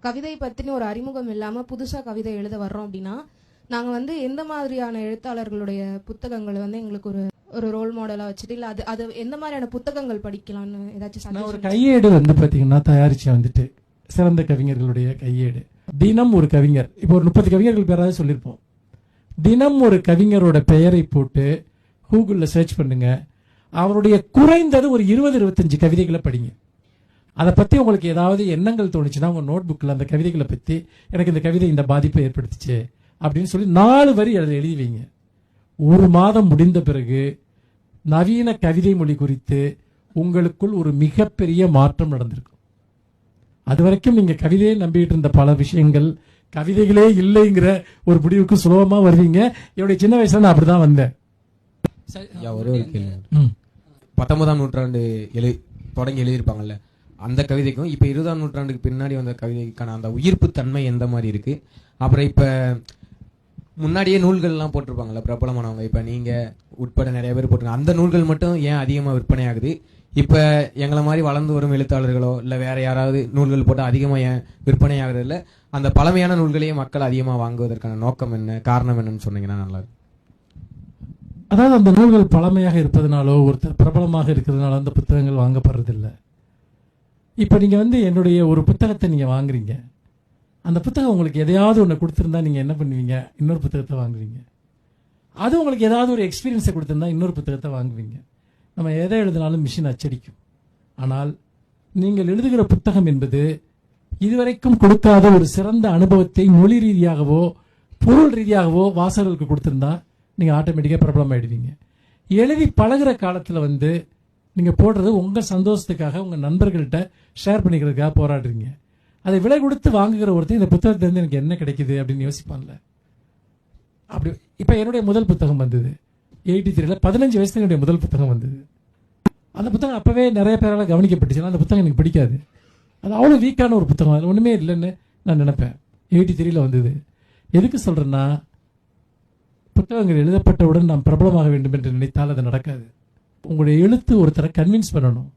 கவிதை பற்றின ஒரு அறிமுகம் இல்லாமல் புதுசாக கவிதை எழுத வர்றோம் அப்படின்னா நாங்கள் வந்து எந்த மாதிரியான எழுத்தாளர்களுடைய புத்தகங்களை வந்து எங்களுக்கு ஒரு ஒரு ரோல் மாடலாக வச்சுட்டு இல்லை அது எந்த மாதிரியான புத்தகங்கள் படிக்கலாம்னு ஏதாச்சும் ஒரு கையேடு வந்து பார்த்தீங்கன்னா தயாரிச்சு வந்துட்டு சிறந்த கவிஞர்களுடைய கையேடு. தினம் ஒரு கவிஞர், இப்போ ஒரு 30 கவிஞர்கள் பேராவது சொல்லியிருப்போம். தினம் ஒரு கவிஞரோட பெயரை போட்டு கூகுளில் சர்ச் பண்ணுங்க. அவருடைய குறைந்தது ஒரு 20-25 கவிதைகளை படிங்க. அதை பற்றி உங்களுக்கு ஏதாவது எண்ணங்கள் தோணுச்சுன்னா உங்கள் நோட் புக்கில் அந்த கவிதைகளை பற்றி எனக்கு இந்த கவிதை இந்த பாதிப்பை ஏற்படுத்துச்சு அப்படின்னு சொல்லி 4 வரி எழுதி வைங்க. ஒரு மாதம் முடிந்த பிறகு நவீன கவிதை மொழி குறித்து உங்களுக்குள் ஒரு மிகப்பெரிய மாற்றம் நடந்திருக்கும். அது வரைக்கும் நீங்க கவிதையை நம்பிட்டு இருந்த பல விஷயங்கள் கவிதைகளே இல்லைங்கிற ஒரு முடிவுக்கு சுலபமா வருவீங்க. என்னுடைய சின்ன வயசுல நான் அப்படிதான் வந்தேன். ஒரே ஒரு கேள்வி. 19ஆம் நூற்றாண்டு தொடங்கி எழுதியிருப்பாங்கல்ல, அந்த கவிதைக்கும் இப்ப 20ஆம் நூற்றாண்டுக்கு பின்னாடி வந்த கவிதைக்கான அந்த உயிர்ப்பு தன்மை எந்த மாதிரி இருக்கு? அப்புறம் இப்ப முன்னாடியே நூல்கள் எல்லாம் போட்டிருப்பாங்கல்ல பிரபலமானவங்க, இப்ப நீங்க உட்பட நிறைய பேர் போட்டிருக்காங்க. அந்த நூல்கள் மட்டும் ஏன் அதிகமா விற்பனை ஆகுது? இப்ப எங்களை மாதிரி வளர்ந்து வரும் எழுத்தாளர்களோ இல்ல வேற யாராவது நூல்கள் போட்டு அதிகமா ஏன் விற்பனை ஆகுறது இல்ல? அந்த பழமையான நூல்களையே மக்கள் அதிகமா வாங்குவதற்கான நோக்கம் என்ன, காரணம் என்னன்னு சொன்னீங்கன்னா நல்லா இருக்கும். அதாவது அந்த நூல்கள் பழமையாக இருப்பதனாலோ ஒருத்தர் பிரபலமாக இருக்கிறதுனால அந்த புத்தகங்கள் வாங்கப்படுறதில்லை. இப்ப நீங்க வந்து என்னுடைய ஒரு புத்தகத்தை நீங்க வாங்குறீங்க, அந்த புத்தகம் உங்களுக்கு எதையாவது ஒன்று கொடுத்துருந்தா நீங்கள் என்ன பண்ணுவீங்க? இன்னொரு புத்தகத்தை வாங்குவீங்க. அது உங்களுக்கு ஏதாவது ஒரு எக்ஸ்பீரியன்ஸை கொடுத்துருந்தா இன்னொரு புத்தகத்தை வாங்குவீங்க. நம்ம எதை எழுதினாலும் மிஷின் அச்சடிக்கும். ஆனால் நீங்கள் எழுதுகிற புத்தகம் என்பது இதுவரைக்கும் கொடுக்காத ஒரு சிறந்த அனுபவத்தை மொழி ரீதியாகவோ பொருள் ரீதியாகவோ வாசகர்களுக்கு கொடுத்துருந்தா நீங்கள் ஆட்டோமேட்டிக்காக பிரபலம் ஆயிடுவீங்க. எழுதி பழகிற காலத்தில் வந்து நீங்கள் போடுறது உங்கள் சந்தோஷத்துக்காக உங்கள் நண்பர்கள்ட்ட ஷேர் பண்ணிக்கிறதுக்காக போராடுறீங்க. அதை விலை கொடுத்து வாங்குகிற ஒருத்தர் இந்த புத்தகத்திலிருந்து எனக்கு என்ன கிடைக்குது அப்படின்னு யோசிப்பான்ல. அப்படி இப்போ என்னுடைய முதல் புத்தகம் வந்தது 83ல், 15 வயசுல என்னுடைய முதல் புத்தகம் வந்தது. அந்த புத்தகம் அப்பவே நிறைய பேரால் கவனிக்கப்பட்டுச்சுன்னா அந்த புத்தகம் எனக்கு பிடிக்காது. அது அவ்வளோ வீக்கான ஒரு புத்தகம், அதில் ஒன்றுமே இல்லைன்னு நான் நினைப்பேன். 83ல் வந்தது. எதுக்கு சொல்கிறேன்னா, புத்தகங்கள் எழுதப்பட்டவுடன் நாம் பிரபலமாக வேண்டும் என்று நினைத்தால் அது நடக்காது. உங்களுடைய எழுத்து ஒருத்தரை கன்வின்ஸ் பண்ணணும்.